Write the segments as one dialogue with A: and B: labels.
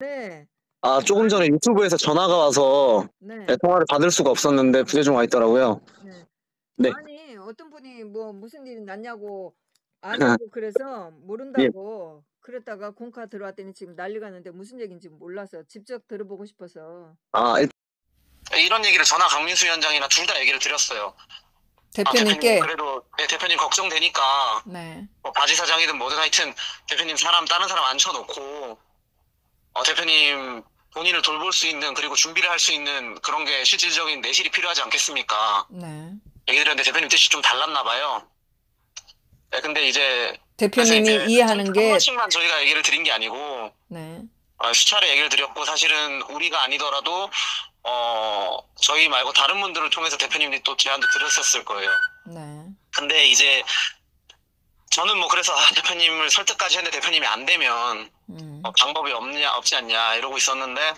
A: 네.
B: 아, 조금 전에 유튜브에서 전화가 와서
A: 네.
B: 통화를 받을 수가 없었는데 부재중 와 있더라고요.
A: 네.
B: 네.
A: 아니, 어떤 분이 뭐 무슨 일이 났냐고 아냐고 그래서
B: 예.
A: 모른다고 그랬다가 공카 들어왔더니 지금 난리가 났는데 무슨 얘기인지 몰라서 직접 들어보고 싶어서.
B: 아, 이런 얘기를 전화 강민수 위원장이나 둘 다 얘기를 드렸어요. 대표님
A: 대표님께.
B: 그래도 대표님 걱정되니까
A: 네.
B: 뭐 바지 사장이든 뭐든 하여튼 대표님 다른 사람 앉혀놓고 대표님 본인을 돌볼 수 있는 그리고 준비를 할 수 있는 그런 게 실질적인 내실이 필요하지 않겠습니까?
A: 네.
B: 얘기 드렸는데 대표님 뜻이 좀 달랐나 봐요. 네, 근데 이제
A: 대표님이 이해하는 게.
B: 한 번씩만 저희가 얘기를 드린 게 아니고
A: 네.
B: 수차례 얘기를 드렸고 사실은 우리가 아니더라도 저희 말고 다른 분들을 통해서 대표님이 또 제안도 드렸었을 거예요.
A: 네.
B: 근데 이제 저는 뭐 그래서 대표님을 설득까지 했는데 대표님이 안 되면 방법이 없지 않냐 이러고 있었는데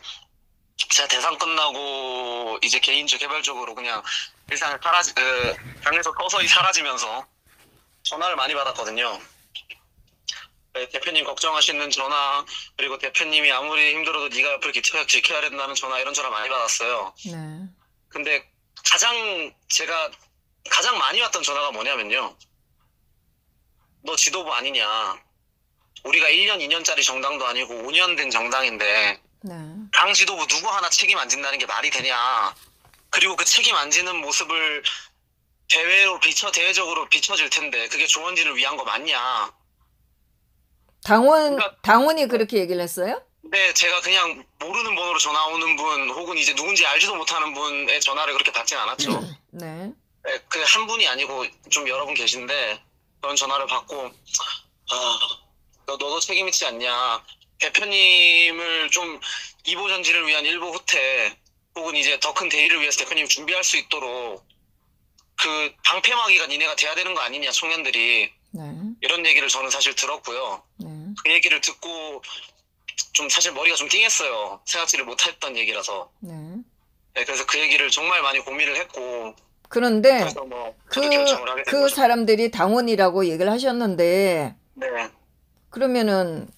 B: 제가 대상 끝나고 이제 개별적으로 그냥 일상을 방에서 서서히 사라지면서 전화를 많이 받았거든요. 네, 대표님 걱정하시는 전화 그리고 대표님이 아무리 힘들어도 네가 옆을 지켜야 된다는 전화 이런 전화 많이 받았어요.
A: 네.
B: 근데 제가 가장 많이 왔던 전화가 뭐냐면요. 너 지도부 아니냐. 우리가 1년, 2년짜리 정당도 아니고 5년 된 정당인데
A: 네.
B: 당 지도부 누구 하나 책임 안 진다는 게 말이 되냐. 그리고 그 책임 안 지는 모습을 대외적으로 비춰질 텐데 그게 조원진을 위한 거 맞냐.
A: 당원이 그렇게 얘기를 했어요?
B: 네, 제가 그냥 모르는 번호로 전화 오는 분 혹은 이제 누군지 알지도 못하는 분의 전화를 그렇게 받진 않았죠.
A: 네.
B: 네, 그 한 분이 아니고 좀 여러 분 계신데 그런 전화를 받고 너도 책임 있지 않냐. 대표님을 좀 이보전지를 위한 일보 후퇴 혹은 이제 더 큰 대의를 위해서 대표님 준비할 수 있도록 그 방패막이가 니네가 돼야 되는 거 아니냐 청년들이.
A: 네.
B: 이런 얘기를 저는 사실 들었고요.
A: 네.
B: 그 얘기를 듣고 좀 사실 머리가 좀 띵했어요. 생각지를 못했던 얘기라서.
A: 네.
B: 네, 그래서 그 얘기를 정말 많이 고민을 했고.
A: 그런데
B: 그래서 뭐 결정을 하게 된
A: 그
B: 거죠.
A: 사람들이 당원이라고 얘기를 하셨는데.
B: 네.
A: 그러면은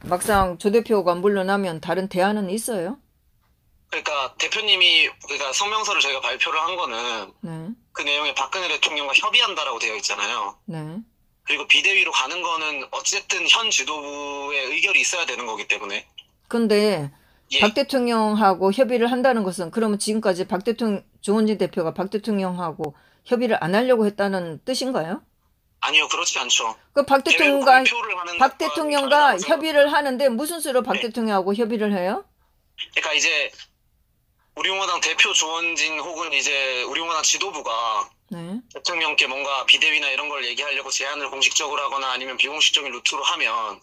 A: 막상 조 대표가 물러나면 다른 대안은 있어요?
B: 그러니까 대표님이 성명서를 저희가 발표를 한 거는
A: 네.
B: 그 내용에 박근혜 대통령과 협의한다라고 되어 있잖아요.
A: 네.
B: 그리고 비대위로 가는 거는 어쨌든 현 지도부의 의결이 있어야 되는 거기 때문에.
A: 근데
B: 예.
A: 박 대통령하고 협의를 한다는 것은 그러면 지금까지 조원진 대표가 박 대통령하고 협의를 안 하려고 했다는 뜻인가요?
B: 아니요, 그렇지 않죠.
A: 그 박 대통령과 협의를 하는데 무슨 수로 박 대통령하고 협의를 해요?
B: 그러니까 이제 우리공화당 대표 조원진 혹은 이제 우리공화당 지도부가
A: 네.
B: 대통령께 뭔가 비대위나 이런 걸 얘기하려고 제안을 공식적으로 하거나 아니면 비공식적인 루트로 하면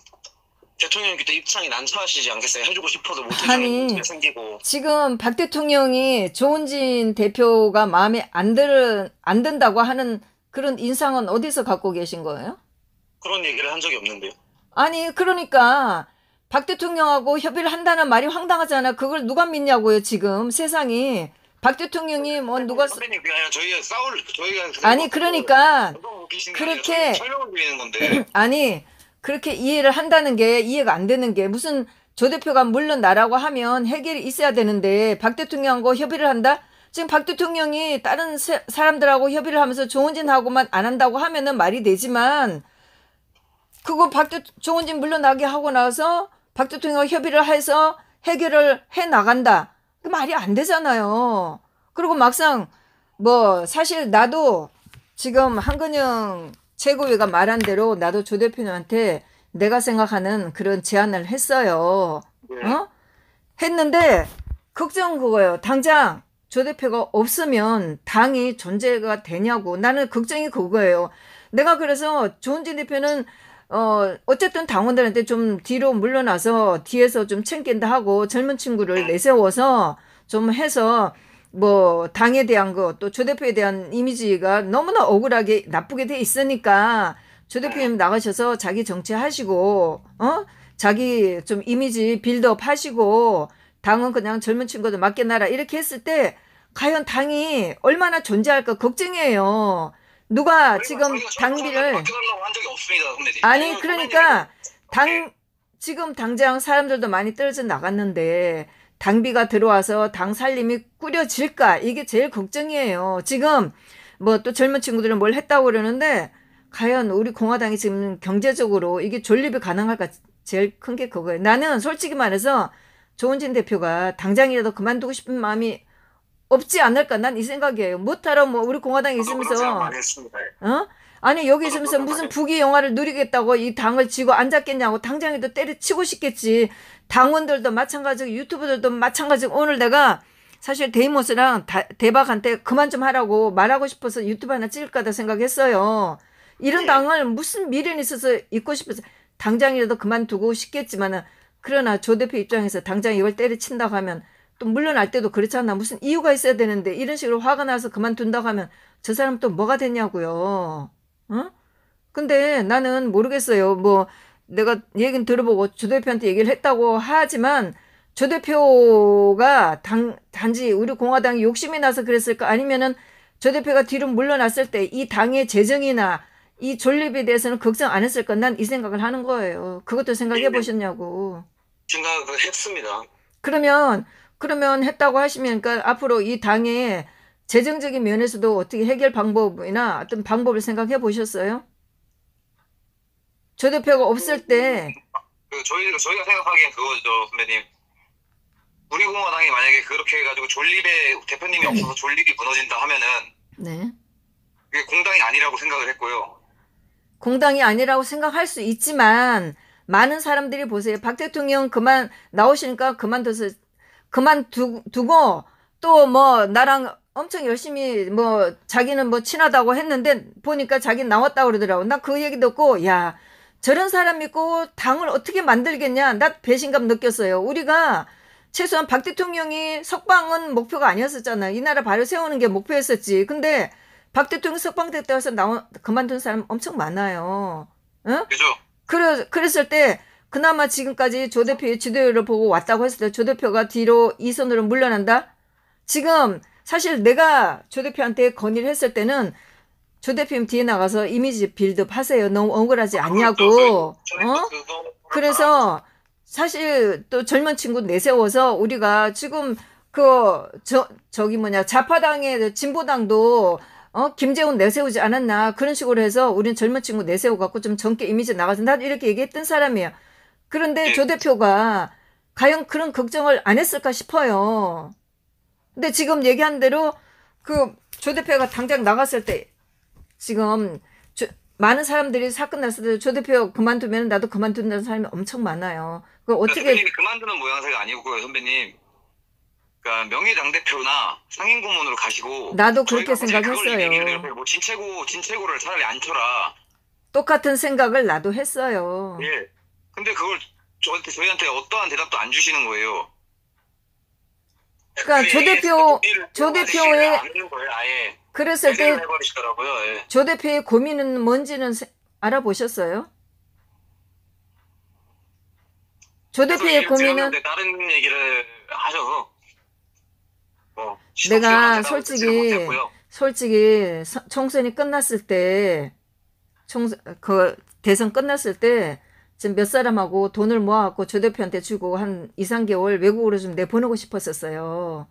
B: 대통령이 그때 입장이 난처하시지 않겠어요? 해주고 싶어도 못해주는 문제가 생기고.
A: 지금 박 대통령이 조원진 대표가 마음에 안 든다고 하는 그런 인상은 어디서 갖고 계신 거예요?
B: 그런 얘기를 한 적이 없는데요. 아니
A: 그러니까 박 대통령하고 협의를 한다는 말이 황당하잖아. 그걸 누가 믿냐고요 지금 세상이. 박 대통령이 뭐 누가
B: 선배님 저희가
A: 아니 그러니까
B: 그렇게 설명을 드리는 건데.
A: 아니 그렇게 이해를 한다는 게 이해가 안 되는 게 무슨 조 대표가 물러나라고 하면 해결이 있어야 되는데 박 대통령하고 협의를 한다? 지금 박 대통령이 다른 사람들하고 협의를 하면서 조원진하고만 안 한다고 하면은 말이 되지만 그거 조원진 물러나게 하고 나서 박 대통령과 협의를 해서 해결을 해 나간다. 그 말이 안 되잖아요. 그리고 막상 뭐 사실 나도 지금 한근영 최고위가 말한 대로 나도 조 대표님한테 내가 생각하는 그런 제안을 했어요. 했는데 걱정은 그거예요. 당장 조 대표가 없으면 당이 존재가 되냐고. 나는 걱정이 그거예요. 내가 그래서 조원진 대표는 어쨌든 당원들한테 좀 뒤로 물러나서 뒤에서 좀 챙긴다 하고 젊은 친구를 내세워서 좀 해서 뭐 당에 대한 거 또 조 대표에 대한 이미지가 너무나 억울하게 나쁘게 돼 있으니까 조 대표님 나가셔서 자기 정치하시고 자기 좀 이미지 빌드업 하시고 당은 그냥 젊은 친구들 맡겨놔라 이렇게 했을 때 과연 당이 얼마나 존재할까 걱정이에요. 누가 지금 당비를
B: 한 적이 없습니다, 선배님.
A: 아니 그러니까 지금 당장 사람들도 많이 떨어져 나갔는데 당비가 들어와서 당 살림이 꾸려질까? 이게 제일 걱정이에요. 지금 뭐 또 젊은 친구들은 뭘 했다고 그러는데 과연 우리 공화당이 지금 경제적으로 이게 존립이 가능할까? 제일 큰 게 그거예요. 나는 솔직히 말해서 조은진 대표가 당장이라도 그만두고 싶은 마음이 없지 않을까? 난 이 생각이에요. 못하러 뭐 우리 공화당에
B: 저도 그런 생각
A: 있으면서
B: 많이 했습니다.
A: 어? 아니 여기
B: 저도
A: 있으면서
B: 그런
A: 무슨
B: 생각
A: 부귀 영화를 누리겠다고 이 당을 쥐고 앉았겠냐고 당장에도 때려치고 싶겠지. 당원들도 마찬가지고 유튜버들도 마찬가지고 오늘 내가 사실 데이모스랑 대박한테 그만 좀 하라고 말하고 싶어서 유튜브 하나 찍을까다 생각했어요. 이런
B: 네.
A: 당을 무슨 미련이 있어서 있고 싶어서 당장이라도 그만두고 싶겠지만은 그러나 조 대표 입장에서 당장 이걸 때려친다고 하면 또 물러날 때도 그렇잖아. 무슨 이유가 있어야 되는데 이런 식으로 화가 나서 그만둔다고 하면 저 사람 또 뭐가 됐냐고요. 어? 근데 나는 모르겠어요. 뭐 내가 얘기는 들어보고 조 대표한테 얘기를 했다고 하지만 조 대표가 단지 우리 공화당이 욕심이 나서 그랬을까 아니면은 조 대표가 뒤로 물러났을 때 이 당의 재정이나 이 존립에 대해서는 걱정 안 했을까? 난 이 생각을 하는 거예요. 그것도 생각해 보셨냐고.
B: 생각을 했습니다.
A: 그러면 했다고 하시면 그러니까 앞으로 이 당의 재정적인 면에서도 어떻게 해결 방법이나 어떤 방법을 생각해 보셨어요? 조 대표가 없을 때,
B: 저희가 생각하기엔 그거죠, 선배님. 우리 공화당이 만약에 그렇게 해가지고 존립에 대표님이 없어서 존립이 무너진다 하면은
A: 네.
B: 그게 공당이 아니라고 생각을 했고요.
A: 공당이 아니라고 생각할 수 있지만, 많은 사람들이 보세요. 박 대통령 그만 나오시니까 그만두고, 또 뭐, 나랑 엄청 열심히 뭐, 자기는 뭐 친하다고 했는데, 보니까 자기 나왔다고 그러더라고. 나 그 얘기 듣고, 야, 저런 사람 믿고 당을 어떻게 만들겠냐? 나 배신감 느꼈어요. 우리가 최소한 박 대통령이 석방은 목표가 아니었었잖아. 이 나라 바로 세우는 게 목표였었지. 근데 박 대통령 석방됐다고 해서 그만둔 사람 엄청 많아요. 응?
B: 그죠?
A: 그랬을 때 그나마 지금까지 조 대표의 지도를 보고 왔다고 했을 때 조 대표가 뒤로 이선으로 물러난다? 지금 사실 내가 조 대표한테 건의를 했을 때는 조 대표님 뒤에 나가서 이미지 빌드업 하세요. 너무 억울하지 않냐고. 그래서 사실 또 젊은 친구 내세워서 우리가 지금 저기 좌파당의 진보당도 김재훈 내세우지 않았나 그런 식으로 해서 우리는 젊은 친구 내세워갖고 좀 젊게 이미지 나가서 나도 이렇게 얘기했던 사람이에요. 그런데 조 대표가 과연 그런 걱정을 안 했을까 싶어요. 근데 지금 얘기한 대로 조 대표가 당장 나갔을 때 지금 많은 사람들이 사건 났을 때 조 대표 그만두면 나도 그만둔다는 사람이 엄청 많아요. 그 어떻게
B: 대표님이 그만두는 모양새가 아니고요, 선배님. 그러니까 명예당대표나 상임고문으로 가시고
A: 나도 그렇게
B: 저희가 그걸
A: 생각했어요.
B: 얘기를 뭐 진채고를 차라리 안 쳐라.
A: 똑같은 생각을 나도 했어요.
B: 예. 근데 그걸 저희한테 어떠한 대답도 안 주시는 거예요.
A: 그러니까 조 대표의
B: 아예
A: 그랬을 때
B: 해버리시더라고요. 예.
A: 조 대표의 고민은 뭔지는 알아보셨어요? 조 대표의 고민은
B: 다른 얘기를 하셔서
A: 내가 솔직히 총선이 끝났을 때 대선 끝났을 때 지금 몇 사람하고 돈을 모아갖고 조 대표한테 주고 한 2, 3개월 외국으로 좀 내보내고 싶었었어요.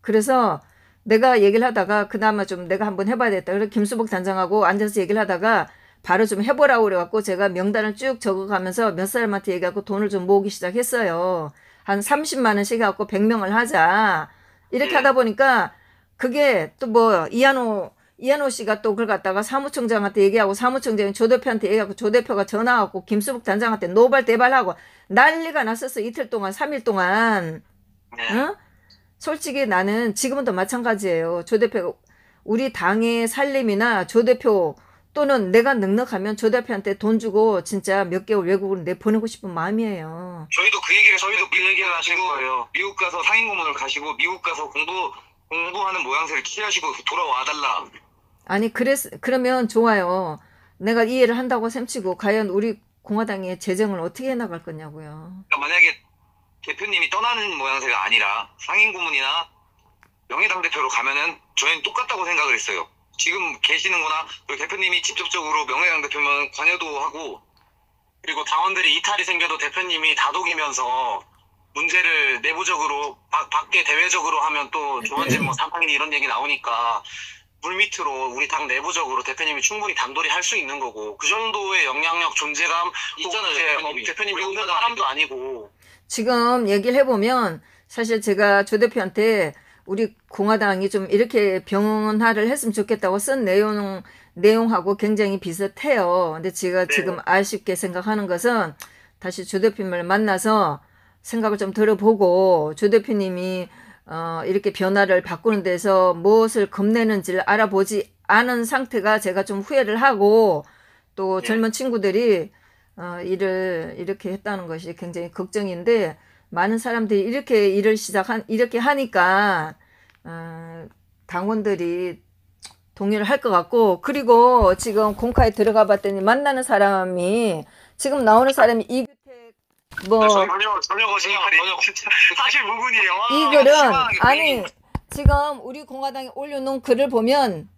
A: 그래서 내가 얘기를 하다가 그나마 좀 내가 한번 해봐야 겠다. 그래서 김수복 단장하고 앉아서 얘기를 하다가 바로 좀 해보라고 그래갖고 제가 명단을 쭉 적어가면서 몇 사람한테 얘기하고 돈을 좀 모으기 시작했어요. 한 30만 원씩 해갖고 100명을 하자. 이렇게 하다 보니까 그게 또 뭐 이한호 씨가 또 그걸 갖다가 사무총장한테 얘기하고 사무총장이 조 대표한테 얘기하고 조 대표가 전화하고 김수복 단장한테 노발대발하고 난리가 났었어. 이틀 동안 3일 동안. 응? 솔직히 나는 지금은 또 마찬가지예요. 조 대표가 우리 당의 살림이나 조 대표 또는 내가 넉넉하면 조 대표한테 돈 주고 진짜 몇 개월 외국으로 내보내고 싶은 마음이에요.
B: 저희도 그 얘기를 하신 거예요. 미국 가서 상임고문을 가시고 미국 가서 공부하는 모양새를 취하시고 돌아와 달라.
A: 아니 그러면 좋아요. 내가 이해를 한다고 셈치고 과연 우리 공화당의 재정을 어떻게 해나갈 거냐고요.
B: 그러니까 만약에 대표님이 떠나는 모양새가 아니라 상임고문이나 명예당대표로 가면은 저희는 똑같다고 생각을 했어요. 지금 계시는 거나 대표님이 직접적으로 명예당대표면 관여도 하고 그리고 당원들이 이탈이 생겨도 대표님이 다독이면서 문제를 내부적으로 밖에 대외적으로 하면 또 조원진 뭐 삼팡이니 이런 얘기 나오니까 물밑으로 우리 당 내부적으로 대표님이 충분히 단돌이 할 수 있는 거고 그 정도의 영향력 존재감 있잖아요. 대표님이 없는 사람도 아니고.
A: 지금 얘기를 해보면 사실 제가 조 대표한테 우리 공화당이 좀 이렇게 병원화를 했으면 좋겠다고 쓴 내용하고 굉장히 비슷해요. 근데 제가
B: 네.
A: 지금 아쉽게 생각하는 것은 다시 조 대표님을 만나서 생각을 좀 들어보고 조 대표님이 이렇게 변화를 바꾸는 데서 무엇을 겁내는지를 알아보지 않은 상태가 제가 좀 후회를 하고 또
B: 네.
A: 젊은 친구들이 일을 이렇게 했다는 것이 굉장히 걱정인데 많은 사람들이 이렇게 일을 이렇게 하니까 당원들이 동의를 할 것 같고 그리고 지금 공카에 들어가 봤더니 만나는 사람이 지금 나오는 사람이 이규택 뭐
B: 전혀 사실 무근이에요.
A: 이 글은 아니 지금 우리 공화당이 올려놓은 글을 보면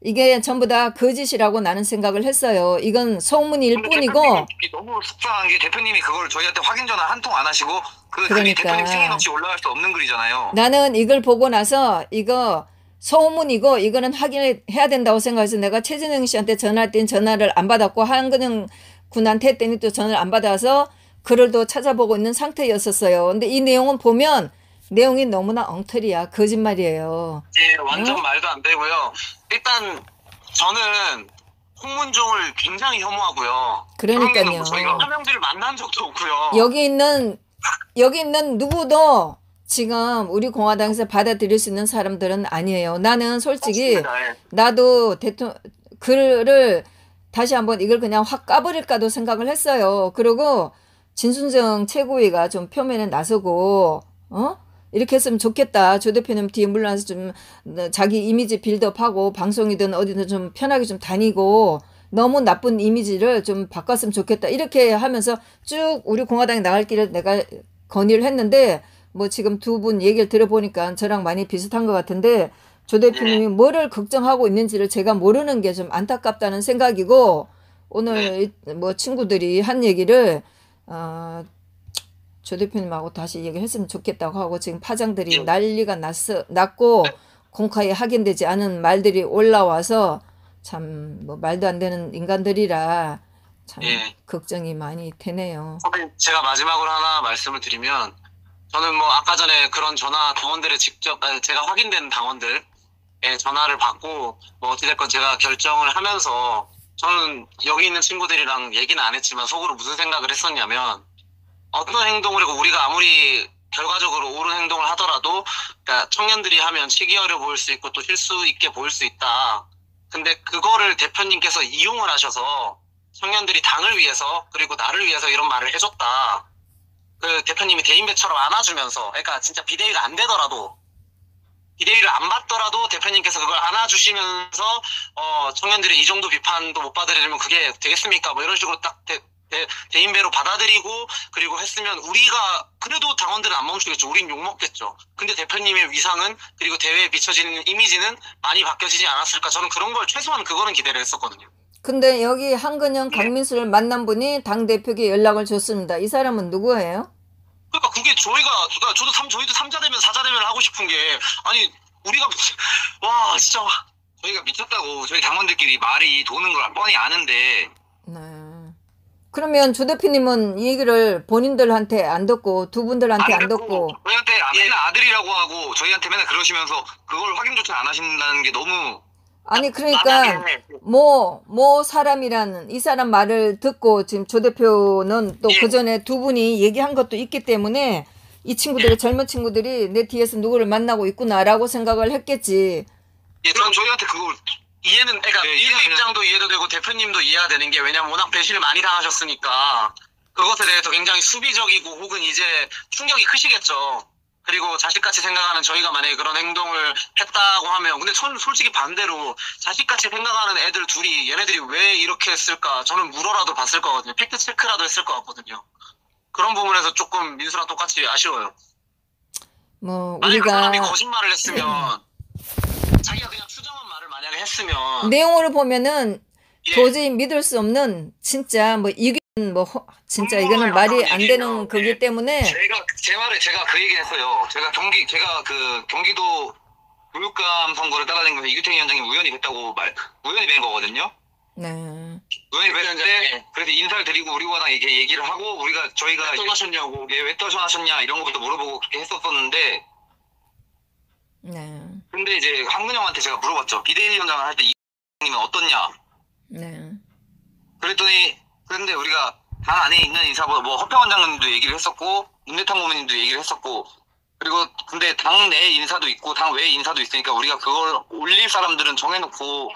A: 이게 전부 다 거짓이라고 나는 생각을 했어요. 이건 소문일 뿐이고.
C: 너무 속상한 게 대표님이 그걸 저희한테 확인 전화 한 통 안 하시고 그 글이
A: 그러니까.
C: 대표님 승인 없이 올라갈 수 없는 글이잖아요.
A: 나는 이걸 보고 나서 이거 소문이고 이거는 확인해야 된다고 생각해서 내가 최진영 씨한테 전화할 땐 전화를 안 받았고 한근영 군한테 했더니 또 전화를 안 받아서 글을 또 찾아보고 있는 상태였었어요. 근데 이 내용은 보면 내용이 너무나 엉터리야. 거짓말이에요.
B: 예, 완전 말도 안 되고요. 일단 저는 홍문종을 굉장히 혐오하고요.
A: 그러니까요.
B: 저희가 화명들을 만난 적도 없고요.
A: 여기 있는 누구도 지금 우리 공화당에서 받아들일 수 있는 사람들은 아니에요. 나는 솔직히
B: 맞습니다. 예.
A: 나도 글을 다시 한번 이걸 그냥 확 까버릴까도 생각을 했어요. 그리고 진순정 최고위가 좀 표면에 나서고 이렇게 했으면 좋겠다. 조 대표님 뒤에 물러나서 좀 자기 이미지 빌드업하고 방송이든 어디든 좀 편하게 좀 다니고 너무 나쁜 이미지를 좀 바꿨으면 좋겠다. 이렇게 하면서 쭉 우리 공화당이 나갈 길을 내가 건의를 했는데 뭐 지금 두 분 얘기를 들어보니까 저랑 많이 비슷한 것 같은데 조 대표님이 뭐를 걱정하고 있는지를 제가 모르는 게 좀 안타깝다는 생각이고 오늘 뭐 친구들이 한 얘기를 조 대표님하고 다시 얘기를 했으면 좋겠다고 하고 지금 파장들이 난리가 났고 공카에 확인되지 않은 말들이 올라와서 참 뭐 말도 안 되는 인간들이라 참 걱정이 많이 되네요.
B: 선배님, 제가 마지막으로 하나 말씀을 드리면 저는 뭐 아까 전에 그런 전화 당원들의 제가 확인된 당원들의 전화를 받고 뭐 어찌됐건 제가 결정을 하면서 저는 여기 있는 친구들이랑 얘기는 안 했지만 속으로 무슨 생각을 했었냐면 어떤 행동을 하고 우리가 아무리 결과적으로 옳은 행동을 하더라도 그러니까 청년들이 하면 치기 어려 보일 수 있고 또 실수 있게 보일 수 있다. 근데 그거를 대표님께서 이용을 하셔서 청년들이 당을 위해서 그리고 나를 위해서 이런 말을 해줬다. 그 대표님이 대인배처럼 안아주면서 그러니까 진짜 비대위가 안 되더라도 비대위를 안 받더라도 대표님께서 그걸 안아주시면서 청년들이 이 정도 비판도 못 받으려면 그게 되겠습니까? 뭐 이런 식으로 딱 대인배로 받아들이고 그리고 했으면 우리가 그래도 당원들은 안 멈추겠죠. 우린 욕먹겠죠. 근데 대표님의 위상은 그리고 대회에 비춰지는 이미지는 많이 바뀌어지지 않았을까. 저는 그런 걸 최소한 그거는 기대를 했었거든요.
A: 근데 여기 한근영, 강민수를 만난 분이 당대표에게 연락을 줬습니다. 이 사람은 누구예요?
B: 그러니까 그게 저희도 3자 되면 4자 되면 하고 싶은 게 아니 우리가 와 진짜
C: 저희가 미쳤다고 저희 당원들끼리 말이 도는 걸 뻔히 아는데
A: 네. 그러면 조 대표님은 이 얘기를 본인들한테 안 듣고 두 분들한테 안 듣고
C: 저희한테 맨날 아들이라고 하고 저희한테 맨날 그러시면서 그걸 확인조차 안 하신다는 게 너무
A: 아니 그러니까 뭐 사람이라는 이 사람 말을 듣고 지금 조 대표는 또 그전에 두 분이 얘기한 것도 있기 때문에 이 친구들이 젊은 친구들이 내 뒤에서 누구를 만나고 있구나라고 생각을 했겠지.
B: 그럼 저희한테 그걸 이해는 그러니까 입장도 이해도 되고 대표님도 이해가 되는 게 왜냐면 워낙 배신을 많이 당하셨으니까 그것에 대해서 굉장히 수비적이고 혹은 이제 충격이 크시겠죠. 그리고 자식같이 생각하는 저희가 만약에 그런 행동을 했다고 하면 근데 저는 솔직히 반대로 자식같이 생각하는 애들 둘이 얘네들이 왜 이렇게 했을까 저는 물어라도 봤을 거거든요. 팩트 체크라도 했을 것 같거든요. 그런 부분에서 조금 민수랑 똑같이 아쉬워요.
A: 뭐
B: 만약에 그
A: 우리가
B: 사람이 거짓말을 했으면 자기가 그냥 추정한 말을 만약에 했으면
A: 내용으로 보면은 도저히 믿을 수 없는 진짜 뭐 진짜 이거는 말이 안 되는 거기 때문에
C: 제가 그 얘기 했어요. 제가 그 경기도 교육감 선거를 따라다니면서 이규택 위원장님 우연히 우연히 뵌 거거든요.
A: 네.
C: 우연히 뵀는데, 그래서 인사를 드리고 우리 과당 이렇게 얘기를 하고, 저희가 왜 떠나셨냐고, 왜 떠나셨냐, 이런 것부터 물어보고 그렇게 했었었는데,
A: 네.
C: 근데 이제 황근 형한테 제가 물어봤죠. 비대위원장을 할 때 이규택님은 어떻냐?
A: 네.
C: 그랬더니, 그런데 우리가 당 안에 있는 인사보다 허평원장님도 얘기를 했었고, 문대탕 고문님도 얘기를 했었고, 그리고 근데 당 내 인사도 있고 당 외 인사도 있으니까 우리가 그걸 올릴 사람들은 정해놓고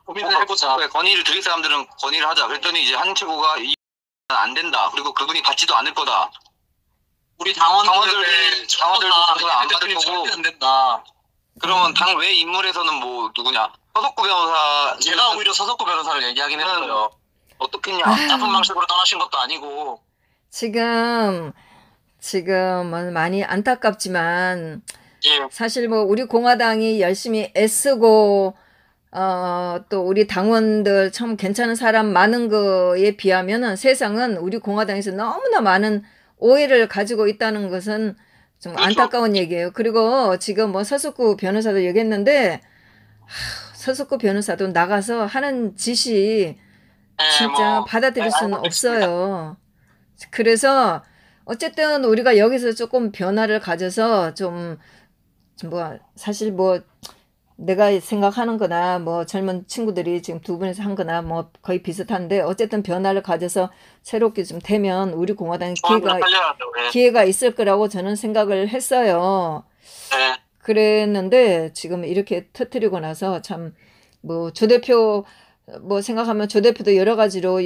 C: 고민을 해보자. 건의를 드릴 사람들은 건의를 하자. 그랬더니 이제 한 최고가 안 된다. 그리고 그분이 받지도 않을 거다. 우리 당원들도 안 받을 거고 안 된다. 그러면 당 외 인물에서는 누구냐? 서석구 변호사. 제가 오히려 서석구 변호사를 얘기하긴 했어요. 어떻겠냐? 나쁜 방식으로 떠나신 것도 아니고.
A: 지금 많이 안타깝지만
C: 예.
A: 사실 우리 공화당이 열심히 애쓰고 또 우리 당원들 참 괜찮은 사람 많은 거에 비하면은 세상은 우리 공화당에서 너무나 많은 오해를 가지고 있다는 것은 좀
C: 그렇죠.
A: 안타까운 얘기예요. 그리고 지금 서석구 변호사도 얘기했는데 서석구 변호사도 나가서 하는 짓이 진짜 받아들일 수는 없어요. 그래서 어쨌든 우리가 여기서 조금 변화를 가져서 사실 내가 생각하는 거나 젊은 친구들이 지금 두 분이서 한 거나 거의 비슷한데 어쨌든 변화를 가져서 새롭게 좀 되면 우리 공화당에 기회가 있을 거라고 저는 생각을 했어요.
C: 네.
A: 그랬는데 지금 이렇게 터뜨리고 나서 참 조 대표 생각하면 조 대표도 여러 가지로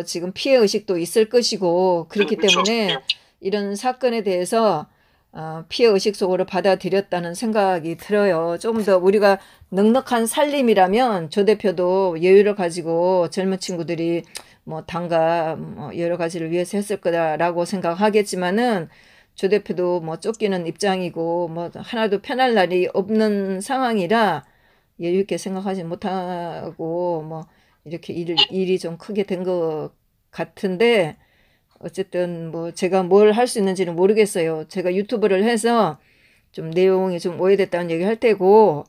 A: 지금 피해 의식도 있을 것이고 그렇기 때문에 이런 사건에 대해서 피해 의식 속으로 받아들였다는 생각이 들어요. 좀 더 우리가 넉넉한 살림이라면 조 대표도 여유를 가지고 젊은 친구들이 당과 여러 가지를 위해서 했을 거다라고 생각하겠지만은 조 대표도 쫓기는 입장이고 하나도 편할 날이 없는 상황이라 여유 있게 생각하지 못하고 이렇게 일이 좀 크게 된 것 같은데 어쨌든 제가 뭘 할 수 있는지는 모르겠어요. 제가 유튜브를 해서 좀 내용이 좀 오해됐다는 얘기 할 테고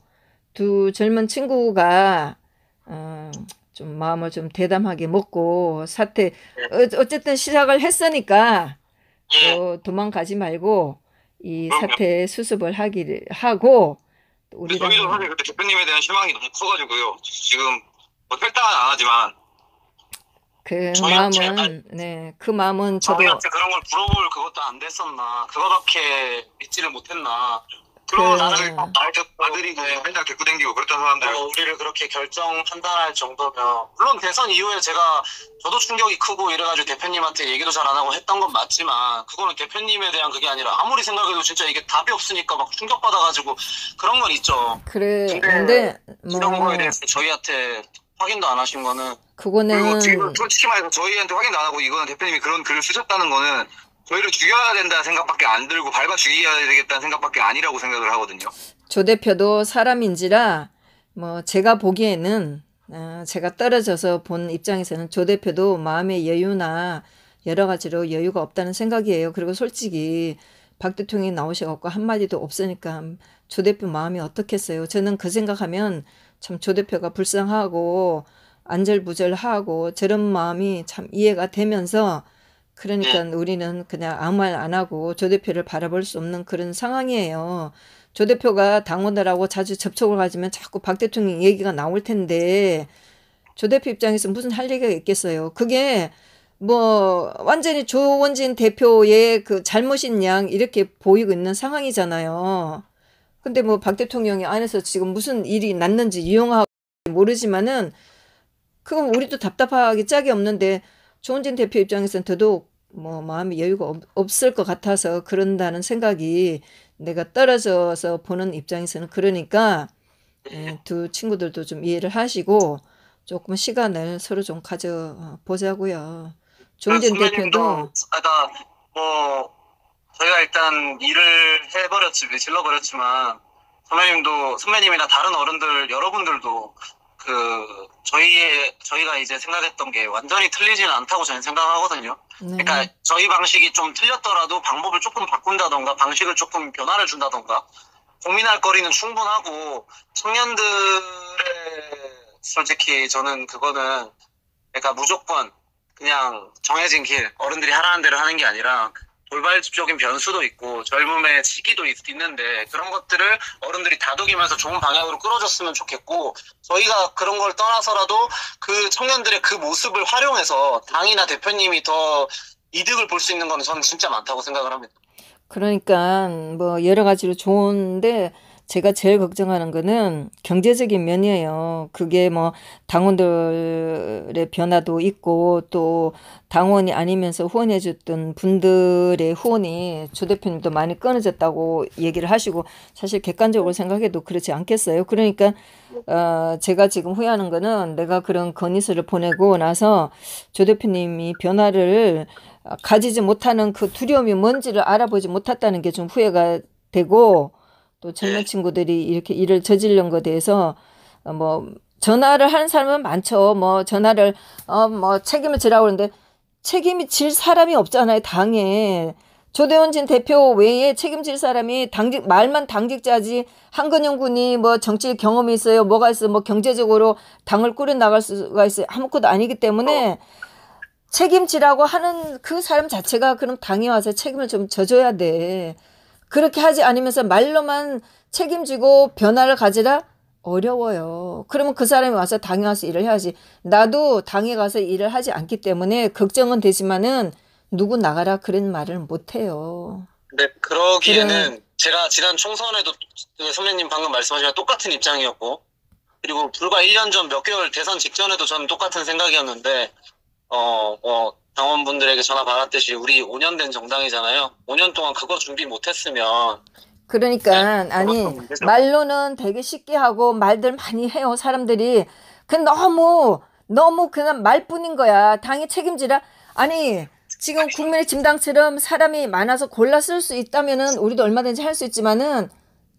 A: 두 젊은 친구가 좀 마음을 좀 대담하게 먹고 어쨌든 시작을 했으니까 또 도망가지 말고 이 사태 수습을 하고
C: 저희도 사실 그때 대표님에 대한 실망이 너무 커가지고요. 지금 탈당은 안 하지만
A: 그 마음은 저도
C: 저희한테 그런 걸 물어볼 그것도 안 됐었나. 그거밖에 믿지를 못했나. 그러면 나를 아들이 맨날 데리고 다니고 그랬던 사람들 우리를 그렇게 결정 판단할 정도면 물론 대선 이후에 저도 충격이 크고 이래가지고 대표님한테 얘기도 잘 안 하고 했던 건 맞지만 그거는 대표님에 대한 그게 아니라 아무리 생각해도 진짜 이게 답이 없으니까 막 충격받아가지고 그런 건 있죠.
A: 근데
C: 이런 거에 대해서 저희한테 확인도 안 하신 거는
A: 그거는
C: 그리고 지금 솔직히 말해서 저희한테 확인도 안 하고 이거는 대표님이 그런 글을 쓰셨다는 거는 저희를 죽여야 된다는 생각밖에 안 들고 밟아 죽여야 되겠다는 생각밖에 아니라고 생각을 하거든요.
A: 조 대표도 사람인지라 제가 보기에는 제가 떨어져서 본 입장에서는 조 대표도 마음의 여유나 여러 가지로 여유가 없다는 생각이에요. 그리고 솔직히 박 대통령이 나오셔갖고 한마디도 없으니까 조 대표 마음이 어떻겠어요. 저는 그 생각하면 참 조 대표가 불쌍하고 안절부절하고 저런 마음이 참 이해가 되면서 그러니까 우리는 그냥 아무 말 안 하고 조 대표를 바라볼 수 없는 그런 상황이에요. 조 대표가 당원들하고 자주 접촉을 가지면 자꾸 박 대통령 얘기가 나올 텐데 조 대표 입장에서 무슨 할 얘기가 있겠어요. 그게 완전히 조원진 대표의 그 잘못인 양 이렇게 보이고 있는 상황이잖아요. 근데 박 대통령이 안에서 지금 무슨 일이 났는지 이용하고 모르지만은 그건 우리도 답답하기 짝이 없는데 조원진 대표 입장에서는 더더욱 마음의 여유가 없을 것 같아서 그런다는 생각이 내가 떨어져서 보는 입장에서는 그러니까 두 친구들도 좀 이해를 하시고 조금 시간을 서로 좀 가져보자고요. 조원진 대표도
C: 저희가 일단 일을 질러버렸지만 선배님이나 다른 어른들 여러분들도
B: 저희가 이제 생각했던 게 완전히 틀리지는 않다고 저는 생각하거든요.
A: 네.
B: 그러니까 저희 방식이 좀 틀렸더라도 방법을 조금 바꾼다던가 방식을 조금 변화를 준다던가 고민할 거리는 충분하고 청년들의 솔직히 저는 그거는 그러니까 무조건 그냥 정해진 길 어른들이 하라는 대로 하는 게 아니라 돌발적인 변수도 있고 젊음의 시기도 있는데 그런 것들을 어른들이 다독이면서 좋은 방향으로 끌어줬으면 좋겠고 저희가 그런 걸 떠나서라도 그 청년들의 그 모습을 활용해서 당이나 대표님이 더 이득을 볼 수 있는 건 저는 진짜 많다고 생각을 합니다.
A: 그러니까 뭐 여러 가지로 좋은데 제가 제일 걱정하는 거는 경제적인 면이에요. 그게 뭐 당원들의 변화도 있고 또 당원이 아니면서 후원해줬던 분들의 후원이 조 대표님도 많이 끊어졌다고 얘기를 하시고 사실 객관적으로 생각해도 그렇지 않겠어요. 그러니까 제가 지금 후회하는 거는 내가 그런 건의서를 보내고 나서 조 대표님이 변화를 가지지 못하는 그 두려움이 뭔지를 알아보지 못했다는 게 좀 후회가 되고 또 젊은 친구들이 이렇게 일을 저지른 것에 대해서 뭐 전화를 하는 사람은 많죠. 뭐 전화를 뭐 책임을 지라고 그러는데 책임이 질 사람이 없잖아요. 당에 조대원진 대표 외에 책임질 사람이 말만 당직자지 한건영 군이 뭐 정치 경험이 있어요. 뭐가 있어요. 뭐 경제적으로 당을 꾸려 나갈 수가 있어요. 아무것도 아니기 때문에 책임지라고 하는 그 사람 자체가 그럼 당에 와서 책임을 좀 져줘야 돼. 그렇게 하지 않으면서 말로만 책임지고 변화를 가지라 어려워요. 그러면 그 사람이 와서 당에 와서 일을 해야지. 나도 당에 가서 일을 하지 않기 때문에 걱정은 되지만은 누구 나가라 그런 말을 못해요.
B: 근데 그러기에는 제가 지난 총선에도 선배님 방금 말씀하신 똑같은 입장이었고 그리고 불과 1년 전 몇 개월 대선 직전에도 저는 똑같은 생각이었는데 당원분들에게 전화 받았듯이 우리 5년 된 정당이잖아요. 5년 동안 그거 준비 못했으면
A: 그러니까 아니 말로는 되게 쉽게 하고 말들 많이 해요. 사람들이 그 너무 그냥 말뿐인 거야. 당이 책임지라. 아니 지금 국민의 진당처럼 사람이 많아서 골라 쓸 수 있다면은 우리도 얼마든지 할 수 있지만은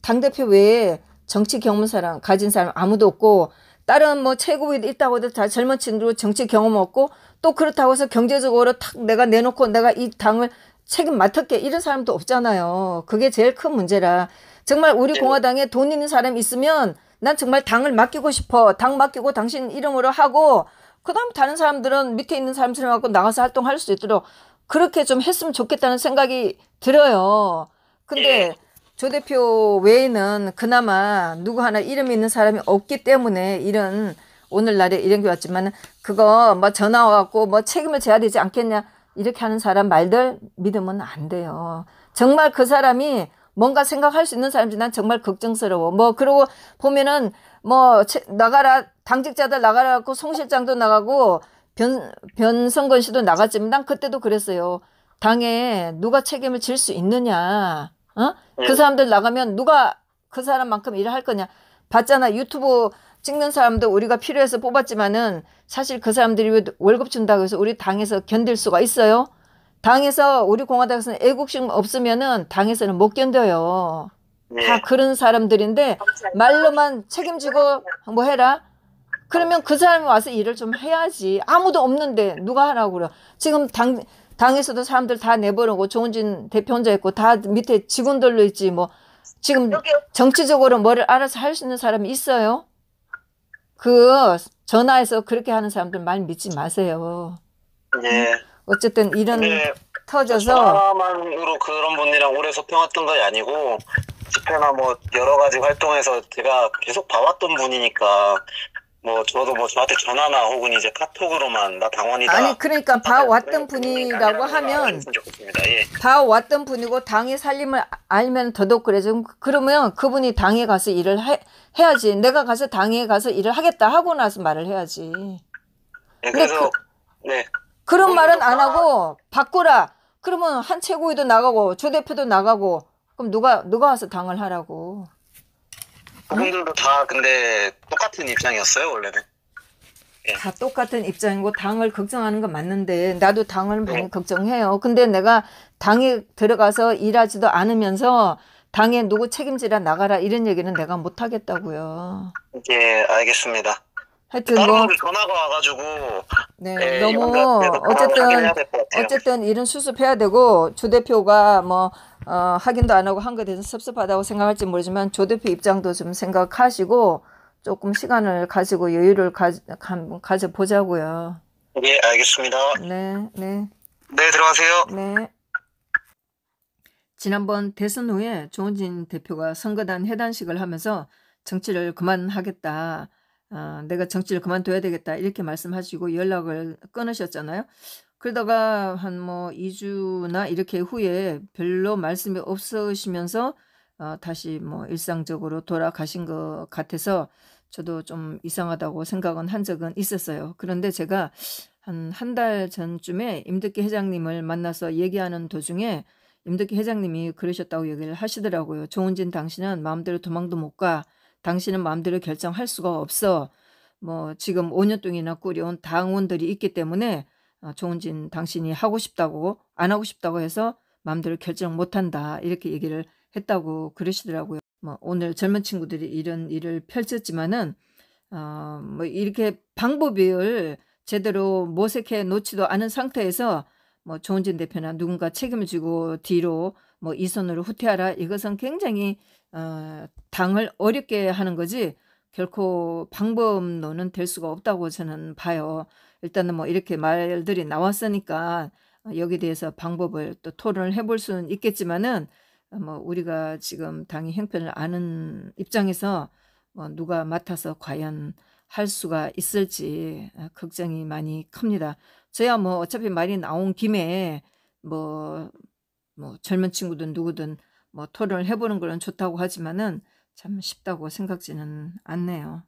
A: 당대표 외에 정치 경험 사람 가진 사람 아무도 없고 다른 뭐 최고위도 있다고 해도 다 젊은 친구로 정치 경험 없고 또 그렇다고 해서 경제적으로 탁 내가 내놓고 내가 이 당을 책임 맡을게 이런 사람도 없잖아요. 그게 제일 큰 문제라. 정말 우리 공화당에 돈 있는 사람 있으면 난 정말 당을 맡기고 싶어. 당 맡기고 당신 이름으로 하고 그다음 다른 사람들은 밑에 있는 사람처럼 갖고 나가서 활동할 수 있도록 그렇게 좀 했으면 좋겠다는 생각이 들어요. 근데 조 대표 외에는 그나마 누구 하나 이름 있는 사람이 없기 때문에 오늘날에 이런 게 왔지만 그거 뭐 전화 와갖고 뭐 책임을 져야 되지 않겠냐 이렇게 하는 사람 말들 믿으면 안 돼요. 정말 그 사람이 뭔가 생각할 수 있는 사람인지 난 정말 걱정스러워. 뭐 그러고 보면은 뭐 나가라 당직자들 나가라고 송 실장도 나가고 변성건 씨도 나갔지만 난 그때도 그랬어요. 당에 누가 책임을 질 수 있느냐? 그 사람들 나가면 누가 그 사람만큼 일을 할 거냐? 봤잖아. 유튜브 찍는 사람도 우리가 필요해서 뽑았지만은 사실 그 사람들이 월급 준다고 해서 우리 당에서 견딜 수가 있어요? 당에서 우리 공화당에서는 애국심 없으면은 당에서는 못 견뎌요. 다 그런 사람들인데 말로만 책임지고 뭐 해라. 그러면 그 사람이 와서 일을 좀 해야지. 아무도 없는데 누가 하라고 그래. 지금 당에서도 사람들 다 내버리고 조은진 대표 혼자 있고 다 밑에 직원들로 있지 뭐 지금 정치적으로 뭐를 알아서 할 수 있는 사람이 있어요? 전화해서 그렇게 하는 사람들 말 믿지 마세요. 어쨌든 이런 터져서
B: 전화만으로 그런 분이랑 오래 소통했던 건 아니고 집회나 뭐 여러 가지 활동에서 제가 계속 봐왔던 분이니까 뭐 저도 뭐 저한테 전화나 혹은 이제 카톡으로만 나 당원이다.
A: 아니 그러니까 봐왔던 분이라고 하면 봐왔던 분이고 당의 살림을 알면 더더욱 그래죠. 그러면 그분이 당에 가서 일을 해야지. 내가 가서 당에 가서 일을 하겠다 하고 나서 말을 해야지.
B: 네, 그래서
A: 그런 말은 안 하고 바꾸라. 그러면 한 최고위도 나가고 조 대표도 나가고 그럼 누가 와서 당을 하라고.
B: 그분들도 다 근데 똑같은 입장이었어요 원래는.
A: 다 똑같은 입장이고 당을 걱정하는 건 맞는데 나도 당을 많이 걱정해요. 근데 내가 당에 들어가서 일하지도 않으면서 당에 누구 책임지라 나가라 이런 얘기는 내가 못 하겠다고요.
B: 예, 알겠습니다.
A: 하여튼
B: 다른
A: 뭐
B: 분들 전화가 와가지고
A: 네,
B: 네,
A: 너무
B: 이번 그래서 상황을 확인해야 될 것 같아요.
A: 어쨌든 일은 수습해야 되고 조 대표가 뭐 확인도 안 하고 한 것에 대해서 섭섭하다고 생각할지 모르지만 조 대표 입장도 좀 생각하시고 조금 시간을 가지고 여유를 가져보자고요.
B: 예, 알겠습니다.
A: 네, 네,
B: 네, 들어가세요.
A: 네. 지난번 대선 후에 조은진 대표가 선거단 해단식을 하면서 정치를 그만하겠다. 내가 정치를 그만둬야 되겠다. 이렇게 말씀하시고 연락을 끊으셨잖아요. 그러다가 한 뭐 2주나 이렇게 후에 별로 말씀이 없으시면서 다시 뭐 일상적으로 돌아가신 것 같아서 저도 좀 이상하다고 생각은 한 적은 있었어요. 그런데 제가 한 달 전쯤에 임덕기 회장님을 만나서 얘기하는 도중에 임덕기 회장님이 그러셨다고 얘기를 하시더라고요. 조은진 당신은 마음대로 도망도 못 가. 당신은 마음대로 결정할 수가 없어. 뭐 지금 5년 동안이나 꾸려온 당원들이 있기 때문에 조은진 당신이 하고 싶다고 안 하고 싶다고 해서 마음대로 결정 못한다. 이렇게 얘기를 했다고 그러시더라고요. 뭐 오늘 젊은 친구들이 이런 일을 펼쳤지만은 뭐 이렇게 방법을 제대로 모색해 놓지도 않은 상태에서 뭐 조은진 대표나 누군가 책임을 지고 뒤로 뭐 이 손으로 후퇴하라 이것은 굉장히 당을 어렵게 하는 거지 결코 방법론은 될 수가 없다고 저는 봐요. 일단은 뭐 이렇게 말들이 나왔으니까 여기에 대해서 방법을 또 토론을 해볼 수는 있겠지만은 뭐 우리가 지금 당의 형편을 아는 입장에서 뭐 누가 맡아서 과연 할 수가 있을지 걱정이 많이 큽니다. 저야 뭐 어차피 말이 나온 김에 뭐 젊은 친구든 누구든 뭐 토론을 해보는 거는 좋다고 하지만은 참 쉽다고 생각지는 않네요.